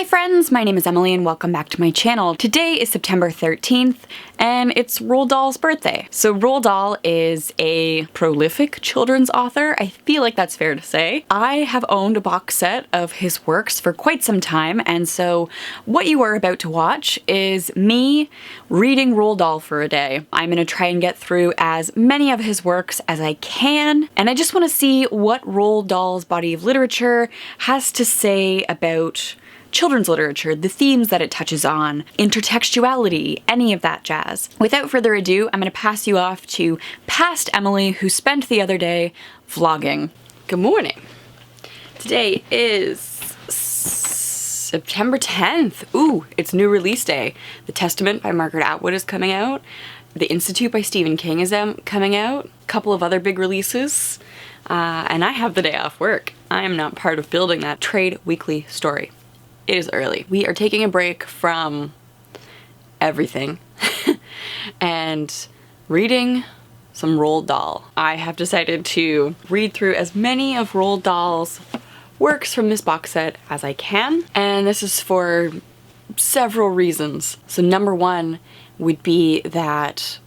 Hi friends, my name is Emily and welcome back to my channel. Today is September 13th and it's Roald Dahl's birthday. So Roald Dahl is a prolific children's author. I feel like that's fair to say. I have owned a box set of his works for quite some time, and so what you are about to watch is me reading Roald Dahl for a day. I'm gonna try and get through as many of his works as I can, and I just want to see what Roald Dahl's body of literature has to say about children's literature, the themes that it touches on, intertextuality, any of that jazz. Without further ado, I'm going to pass you off to past Emily, who spent the other day vlogging. Good morning. Today is September 10th. Ooh, it's new release day. The Testament by Margaret Atwood is coming out. The Institute by Stephen King is coming out. A couple of other big releases. And I have the day off work. I am not part of building that trade weekly story. It is early. We are taking a break from everything and reading some Roald Dahl. I have decided to read through as many of Roald Dahl's works from this box set as I can, and this is for several reasons. So number one would be that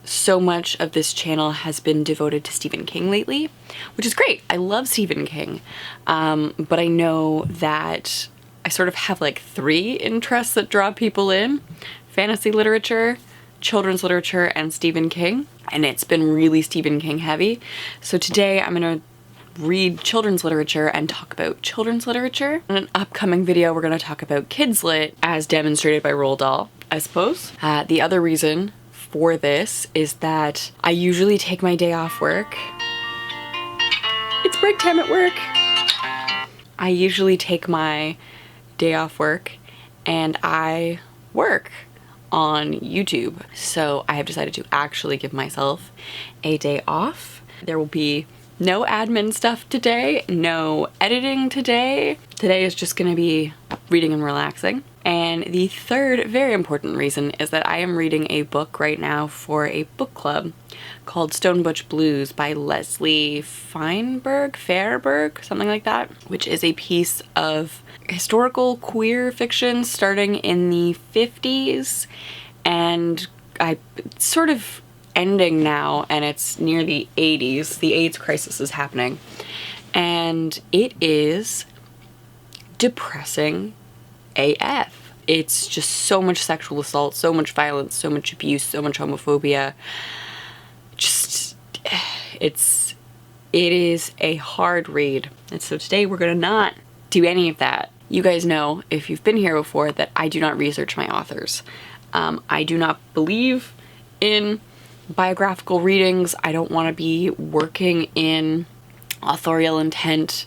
so much of this channel has been devoted to Stephen King lately, which is great. I love Stephen King, but I know that I sort of have like three interests that draw people in: fantasy literature, children's literature, and Stephen King. And it's been really Stephen King heavy. So today I'm gonna read children's literature and talk about children's literature. In an upcoming video, we're gonna talk about kids lit as demonstrated by Roald Dahl, I suppose. The other reason for this is that I usually take my day off work. It's break time at work. I usually take my day off work and I work on YouTube. So I have decided to actually give myself a day off. There will be no admin stuff today, no editing today. Today is just gonna be reading and relaxing. And the third very important reason is that I am reading a book right now for a book club called Stone Butch Blues by Leslie Feinberg, something like that, which is a piece of historical queer fiction starting in the 50s and sort of ending now, and it's near the 80s. The AIDS crisis is happening, and it is depressing AF. It's just so much sexual assault, so much violence, so much abuse, so much homophobia. It is a hard read. And so today we're gonna not do any of that. You guys know, if you've been here before, that I do not research my authors. I do not believe in biographical readings. I don't want to be working in authorial intent,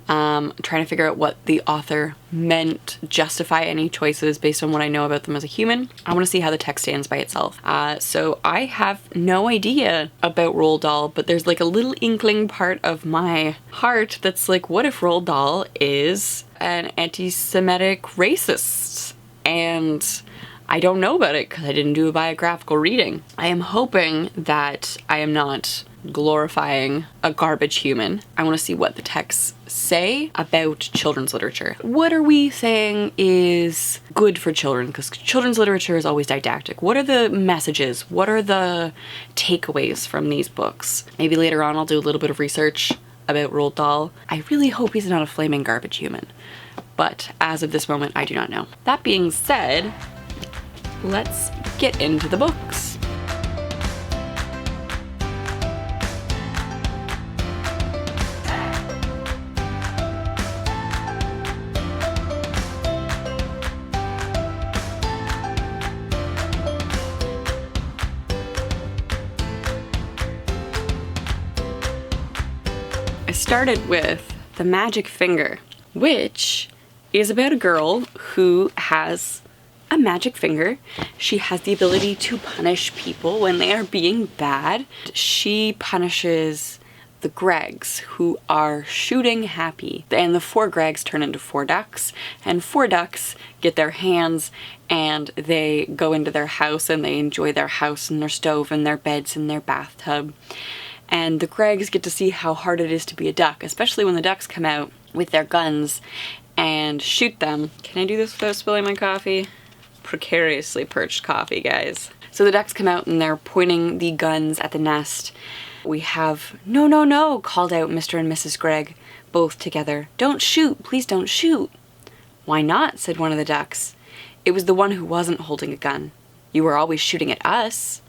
trying to figure out what the author meant, justify any choices based on what I know about them as a human. I want to see how the text stands by itself. So I have no idea about Roald Dahl, but there's like a little inkling part of my heart that's like, what if Roald Dahl is an anti-Semitic racist? And I don't know about it because I didn't do a biographical reading. I am hoping that I am not glorifying a garbage human. I want to see what the texts say about children's literature. What are we saying is good for children? Because children's literature is always didactic. What are the messages? What are the takeaways from these books? Maybe later on I'll do a little bit of research about Roald Dahl. I really hope he's not a flaming garbage human, but as of this moment I do not know. That being said, let's get into the books. I started with The Magic Finger, which is about a girl who has a magic finger. She has the ability to punish people when they are being bad. She punishes the Gregs, who are shooting happy. And the 4 Gregs turn into 4 ducks, and 4 ducks get their hands and they go into their house and they enjoy their house and their stove and their beds and their bathtub. And the Gregs get to see how hard it is to be a duck, especially when the ducks come out with their guns and shoot them. Can I do this without spilling my coffee? Precariously perched coffee, guys. So the ducks come out and they're pointing the guns at the nest. We have, "No, no, no," called out Mr. and Mrs. Gregg, both together. "Don't shoot, please don't shoot." "Why not?" said one of the ducks. "It was the one who wasn't holding a gun. You were always shooting at us."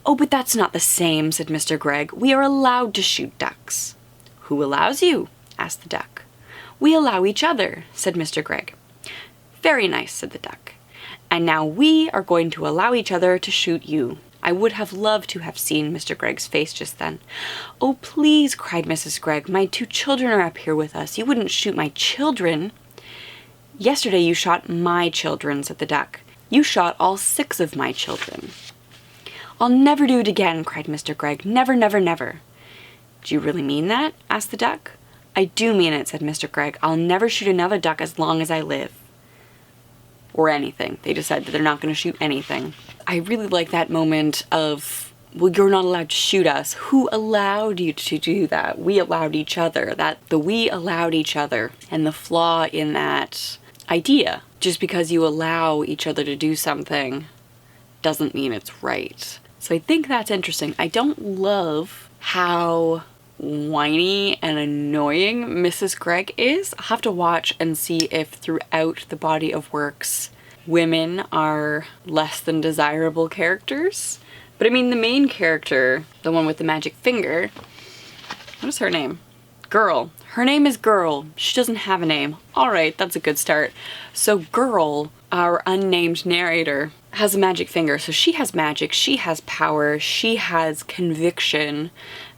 "Oh, but that's not the same," said Mr. Gregg. "We are allowed to shoot ducks." "Who allows you?" asked the duck. "We allow each other," said Mr. Gregg. "Very nice," said the duck. "And now we are going to allow each other to shoot you." I would have loved to have seen Mr. Gregg's face just then. "Oh, please," cried Mrs. Gregg. "My 2 children are up here with us. You wouldn't shoot my children." "Yesterday you shot my children," said the duck. "You shot all 6 of my children." "I'll never do it again," cried Mr. Gregg. "Never, never, never." "Do you really mean that?" asked the duck. "I do mean it," said Mr. Gregg. "I'll never shoot another duck as long as I live." Or anything. They decide that they're not going to shoot anything. I really like that moment of, well, you're not allowed to shoot us. Who allowed you to do that? We allowed each other. We allowed each other. And the flaw in that idea. Just because you allow each other to do something doesn't mean it's right. So I think that's interesting. I don't love how whiny and annoying Mrs. Gregg is. I'll have to watch and see if throughout the body of works women are less than desirable characters. But I mean, the main character, the one with the magic finger, what is her name? Girl. Her name is Girl. She doesn't have a name. Alright, that's a good start. So Girl, our unnamed narrator, has a magic finger. So she has magic, she has power, she has conviction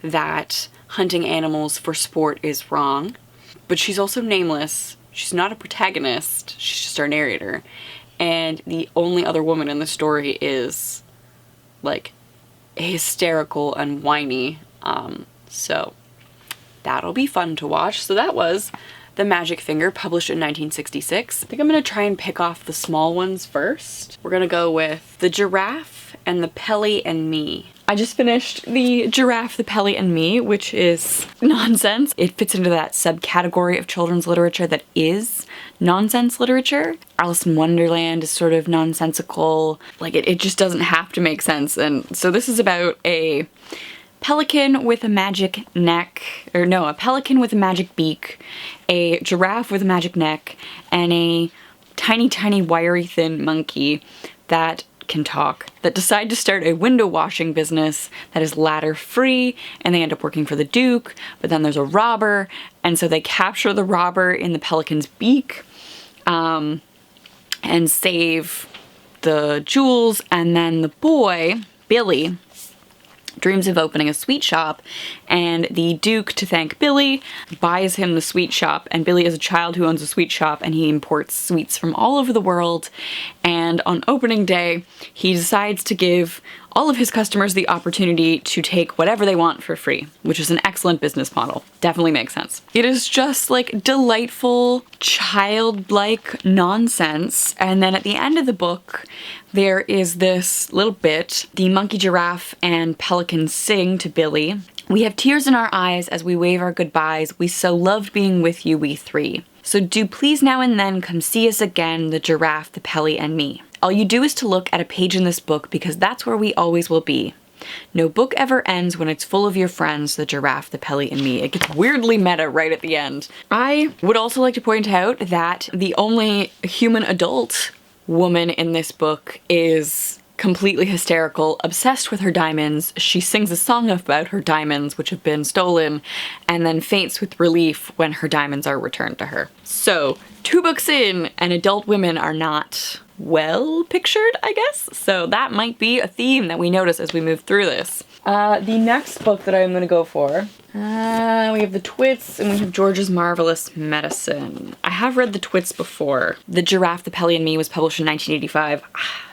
that hunting animals for sport is wrong. But she's also nameless. She's not a protagonist. She's just our narrator. And the only other woman in the story is, like, hysterical and whiny. So that'll be fun to watch. So that was The Magic Finger, published in 1966. I think I'm gonna try and pick off the small ones first. We're gonna go with The Giraffe and The Pelly and Me. I just finished The Giraffe, The Pelly and Me, which is nonsense. It fits into that subcategory of children's literature that is nonsense literature. Alice in Wonderland is sort of nonsensical. Like, it just doesn't have to make sense. And so this is about a pelican with a magic neck, or no, a pelican with a magic beak, a giraffe with a magic neck, and a tiny, tiny, wiry, thin monkey that can talk, that decide to start a window washing business that is ladder free, and they end up working for the Duke, but then there's a robber, and so they capture the robber in the pelican's beak, and save the jewels, and then the boy, Billy, dreams of opening a sweet shop, and the Duke, to thank Billy, buys him the sweet shop, and Billy is a child who owns a sweet shop, and he imports sweets from all over the world, and on opening day, he decides to give all of his customers the opportunity to take whatever they want for free, which is an excellent business model. Definitely makes sense. It is just like delightful, childlike nonsense, and then at the end of the book, there is this little bit. The monkey, giraffe, and pelican sing to Billy. "We have tears in our eyes as we wave our goodbyes. We so loved being with you, we 3. So do please now and then come see us again, the giraffe, the pelly, and me. All you do is to look at a page in this book because that's where we always will be. No book ever ends when it's full of your friends, the giraffe, the pelly, and me." It gets weirdly meta right at the end. I would also like to point out that the only human adult woman in this book is completely hysterical, obsessed with her diamonds. She sings a song about her diamonds, which have been stolen, and then faints with relief when her diamonds are returned to her. So, 2 books in, and adult women are not well pictured, I guess? So that might be a theme that we notice as we move through this. The next book that I'm gonna go for, we have The Twits and we have George's Marvelous Medicine. I have read The Twits before. The Giraffe, the Pelly, and Me was published in 1985.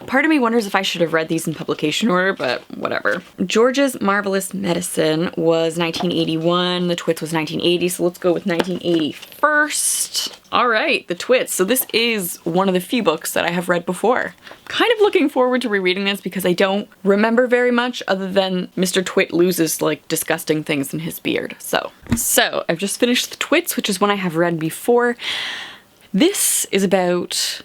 Part of me wonders if I should have read these in publication order, but whatever. George's Marvelous Medicine was 1981, The Twits was 1980, so let's go with 1980 first. All right, The Twits. So this is one of the few books that I have read before. Kind of looking forward to rereading this because I don't remember very much other than Mr. Twit loses like disgusting things in his beard. So I've just finished The Twits, which is one I have read before. This is about,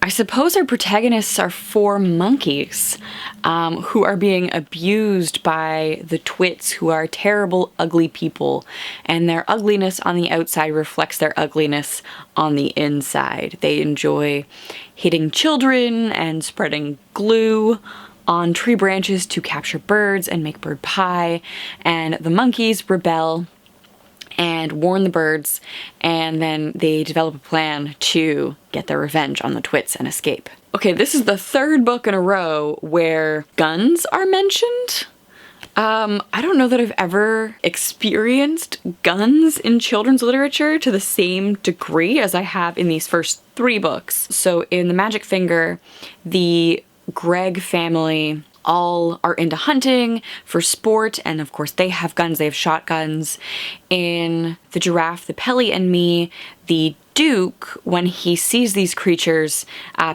I suppose our protagonists are 4 monkeys who are being abused by the twits, who are terrible, ugly people, and their ugliness on the outside reflects their ugliness on the inside. They enjoy hitting children and spreading glue on tree branches to capture birds and make bird pie, and the monkeys rebel and warn the birds, and then they develop a plan to get their revenge on the twits and escape. Okay, this is the 3rd book in a row where guns are mentioned. I don't know that I've ever experienced guns in children's literature to the same degree as I have in these first 3 books. So in The Magic Finger, the Greg family all are into hunting for sport, and of course they have guns, they have shotguns. In The Giraffe, the Pelly and Me, the Duke, when he sees these creatures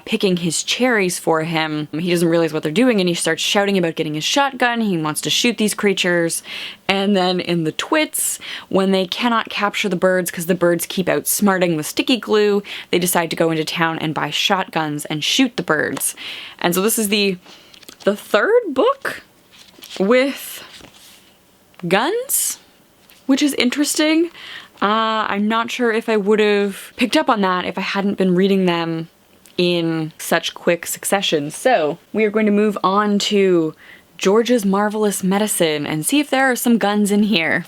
picking his cherries for him, he doesn't realize what they're doing and he starts shouting about getting his shotgun. He wants to shoot these creatures. And then in the Twits, when they cannot capture the birds because the birds keep outsmarting the sticky glue, they decide to go into town and buy shotguns and shoot the birds. And so this is the 3rd book with guns, which is interesting. I'm not sure if I would have picked up on that if I hadn't been reading them in such quick succession. So we are going to move on to George's Marvelous Medicine and see if there are some guns in here.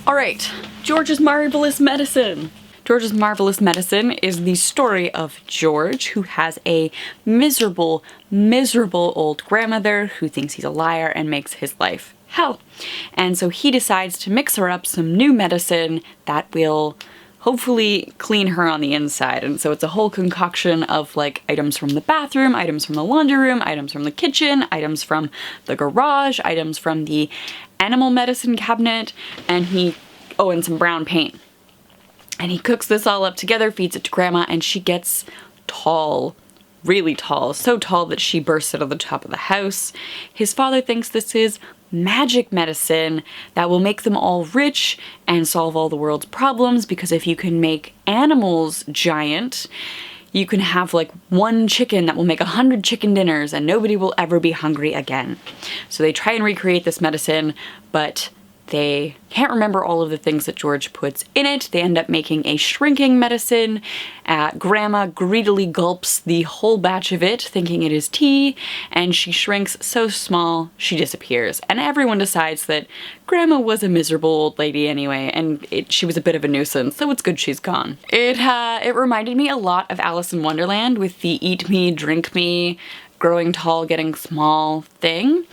All right, George's Marvelous Medicine. George's Marvelous Medicine is the story of George, who has a miserable, miserable old grandmother who thinks he's a liar and makes his life hell. And so he decides to mix her up some new medicine that will hopefully clean her on the inside. And so it's a whole concoction of like items from the bathroom, items from the laundry room, items from the kitchen, items from the garage, items from the animal medicine cabinet, and and some brown paint. And he cooks this all up together, feeds it to Grandma, and she gets tall, really tall, so tall that she bursts out of the top of the house. His father thinks this is magic medicine that will make them all rich and solve all the world's problems, because if you can make animals giant, you can have like 1 chicken that will make 100 chicken dinners and nobody will ever be hungry again. So they try and recreate this medicine, but they can't remember all of the things that George puts in it. They end up making a shrinking medicine. Grandma greedily gulps the whole batch of it, thinking it is tea, and she shrinks so small she disappears. And everyone decides that Grandma was a miserable old lady anyway, and she was a bit of a nuisance, so it's good she's gone. It reminded me a lot of Alice in Wonderland with the eat me, drink me, growing tall, getting small thing.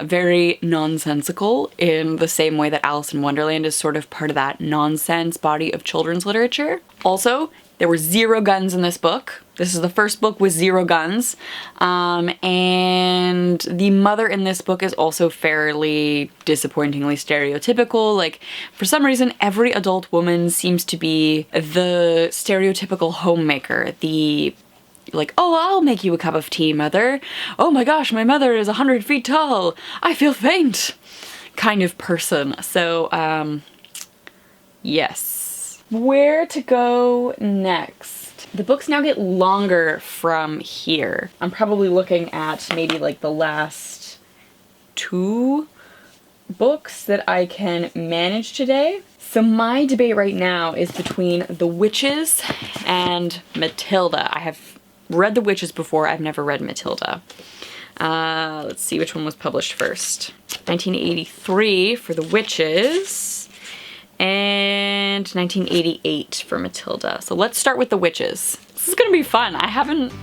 Very nonsensical in the same way that Alice in Wonderland is sort of part of that nonsense body of children's literature. Also, there were 0 guns in this book. This is the first book with 0 guns. And the mother in this book is also fairly disappointingly stereotypical. Like, for some reason, every adult woman seems to be the stereotypical homemaker. Like, oh, I'll make you a cup of tea, mother. Oh my gosh, my mother is 100 feet tall. I feel faint. Kind of person. So, yes. Where to go next? The books now get longer from here. I'm probably looking at maybe like the last 2 books that I can manage today. So my debate right now is between The Witches and Matilda. I have read The Witches before, I've never read Matilda. Let's see which one was published first. 1983 for The Witches, and 1988 for Matilda. So let's start with The Witches. This is gonna be fun. I haven't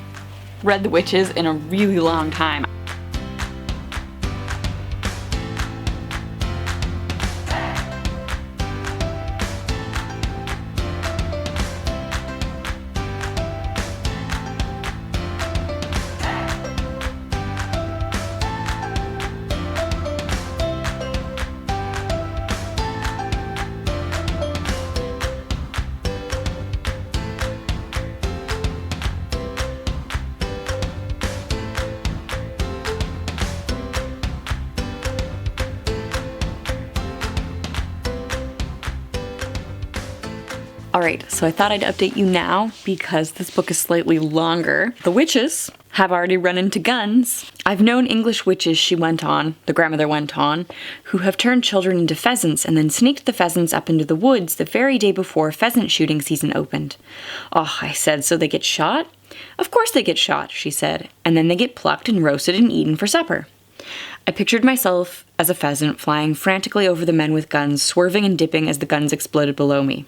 read The Witches in a really long time. Alright, so I thought I'd update you now because this book is slightly longer. The witches have already run into guns. I've known English witches, the grandmother went on, who have turned children into pheasants and then sneaked the pheasants up into the woods the very day before pheasant shooting season opened. Oh, I said, so they get shot? Of course they get shot, she said, and then they get plucked and roasted and eaten for supper. I pictured myself as a pheasant flying frantically over the men with guns, swerving and dipping as the guns exploded below me.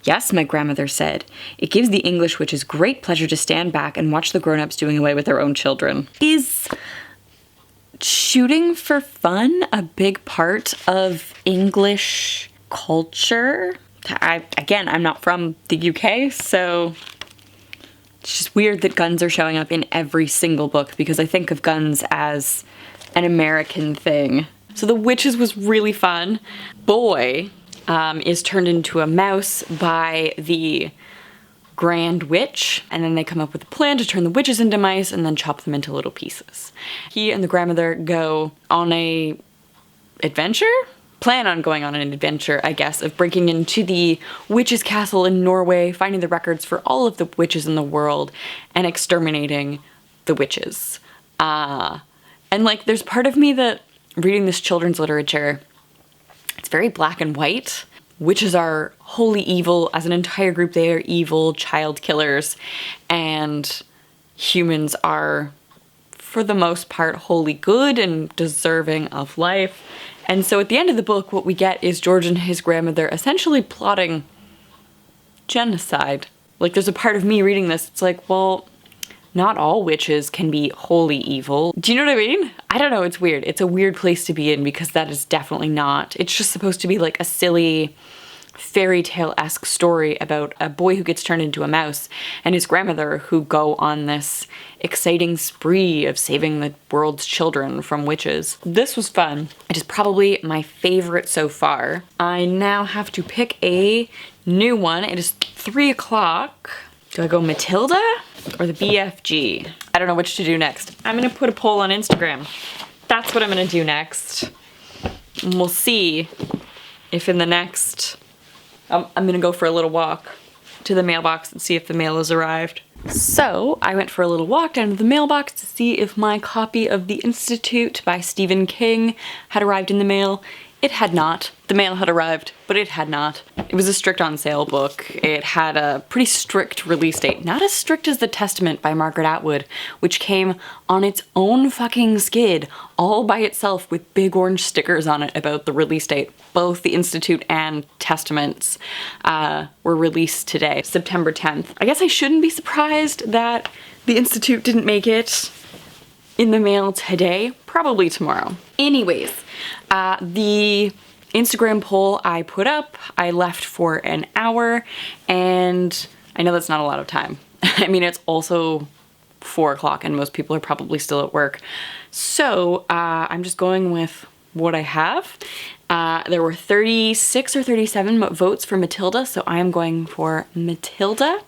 Yes, my grandmother said, it gives the English witches great pleasure to stand back and watch the grown-ups doing away with their own children. Is shooting for fun a big part of English culture? I'm not from the UK, so it's just weird that guns are showing up in every single book because I think of guns as an American thing. So the witches was really fun. Boy is turned into a mouse by the Grand Witch, and then they come up with a plan to turn the witches into mice and then chop them into little pieces. He and the grandmother go on a plan on going on an adventure, I guess, of breaking into the witch's castle in Norway, finding the records for all of the witches in the world, and exterminating the witches. And like, there's part of me that reading this children's literature, it's very black and white. Witches are wholly evil. As an entire group, they are evil child killers. And humans are, for the most part, wholly good and deserving of life. And so at the end of the book, what we get is George and his grandmother essentially plotting genocide. Like, there's a part of me reading this, it's like, well, not all witches can be wholly evil. Do you know what I mean? I don't know, it's weird. It's a weird place to be in because that is definitely not. It's just supposed to be like a silly fairy tale-esque story about a boy who gets turned into a mouse and his grandmother who go on this exciting spree of saving the world's children from witches. This was fun. It is probably my favorite so far. I now have to pick a new one. It is 3 o'clock. Do I go Matilda or the BFG? I don't know which to do next. I'm gonna put a poll on Instagram. That's what I'm gonna do next. And we'll see if in the next, I'm gonna go for a little walk to the mailbox and see if the mail has arrived. So I went for a little walk down to the mailbox to see if my copy of The Institute by Stephen King had arrived in the mail. It had not. The mail had arrived, but it had not. It was a strict on sale book. It had a pretty strict release date. Not as strict as The Testament by Margaret Atwood, which came on its own fucking skid, all by itself with big orange stickers on it about the release date. Both The Institute and Testaments were released today, September 10th. I guess I shouldn't be surprised that The Institute didn't make it in the mail today, probably tomorrow. Anyways, the Instagram poll I put up, I left for an hour, and I know that's not a lot of time. I mean, it's also 4 o'clock and most people are probably still at work. So I'm just going with what I have. There were 36 or 37 votes for Matilda, so I am going for Matilda.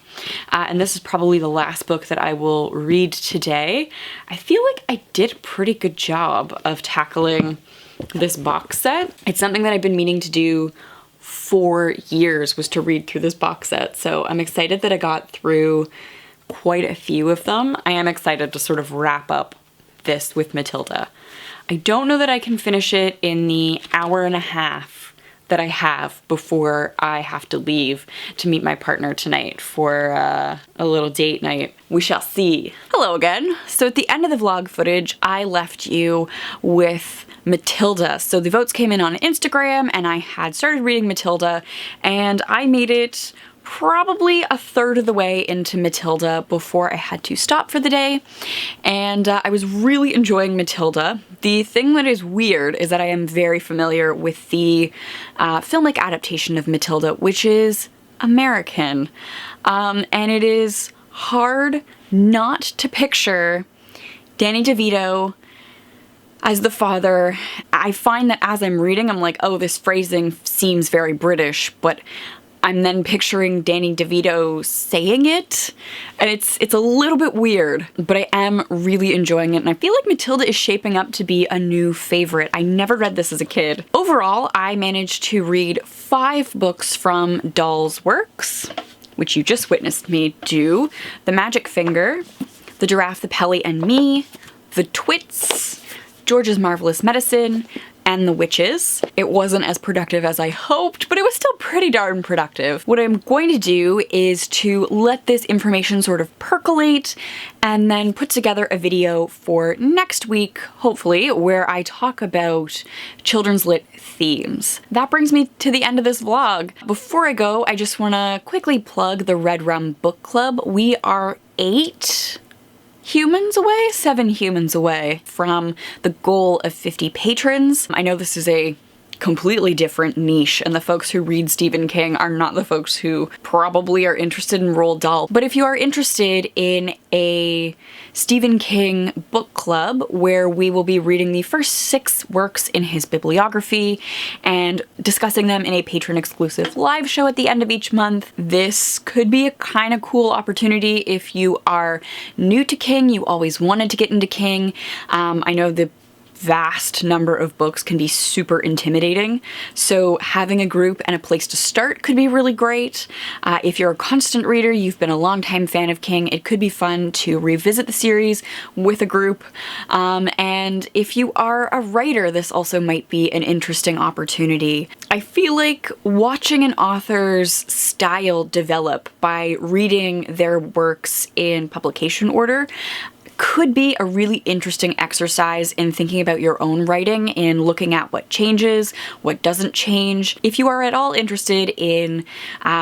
And this is probably the last book that I will read today. I feel like I did a pretty good job of tackling this box set. It's something that I've been meaning to do for years, was to read through this box set. So I'm excited that I got through quite a few of them. I am excited to sort of wrap up this with Matilda. I don't know that I can finish it in the hour and a half that I have before I have to leave to meet my partner tonight for a little date night. We shall see. Hello again. So at the end of the vlog footage, I left you with Matilda. So the votes came in on Instagram and I had started reading Matilda and I made it probably a third of the way into Matilda before I had to stop for the day, and I was really enjoying Matilda. The thing that is weird is that I am very familiar with the filmic adaptation of Matilda, which is American, and it is hard not to picture Danny DeVito as the father. I find that as I'm reading, I'm like, oh, this phrasing seems very British, but I'm then picturing Danny DeVito saying it, and it's a little bit weird, but I am really enjoying it, and I feel like Matilda is shaping up to be a new favorite. I never read this as a kid. Overall, I managed to read 5 books from Dahl's works, which you just witnessed me do: The Magic Finger, The Giraffe, the Pelly, and Me, The Twits, George's Marvelous Medicine, and The Witches. It wasn't as productive as I hoped, but it was still pretty darn productive. What I'm going to do is to let this information sort of percolate and then put together a video for next week, hopefully, where I talk about children's lit themes. That brings me to the end of this vlog. Before I go, I just want to quickly plug the Red Rum Book Club. We are 7 humans away from the goal of 50 patrons. I know this is a completely different niche, and the folks who read Stephen King are not the folks who probably are interested in Roald Dahl. But if you are interested in a Stephen King book club where we will be reading the first 6 works in his bibliography and discussing them in a patron-exclusive live show at the end of each month, this could be a kind of cool opportunity if you are new to King, you always wanted to get into King. I know the vast number of books can be super intimidating, so having a group and a place to start could be really great. If you're a constant reader, you've been a longtime fan of King, it could be fun to revisit the series with a group. And if you are a writer, this also might be an interesting opportunity. I feel like watching an author's style develop by reading their works in publication order could be a really interesting exercise in thinking about your own writing and looking at what changes, what doesn't change. If you are at all interested in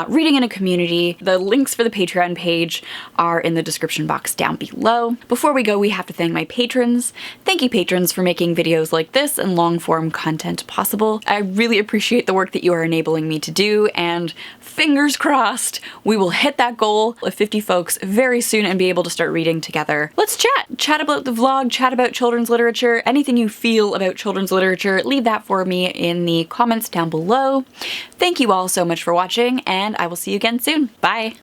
reading in a community, the links for the Patreon page are in the description box down below. Before we go, we have to thank my patrons. Thank you, patrons, for making videos like this and long-form content possible. I really appreciate the work that you are enabling me to do, and fingers crossed, we will hit that goal of 50 folks very soon and be able to start reading together. Let's chat about the vlog, chat about children's literature, anything you feel about children's literature, leave that for me in the comments down below. Thank you all so much for watching, and I will see you again soon. Bye!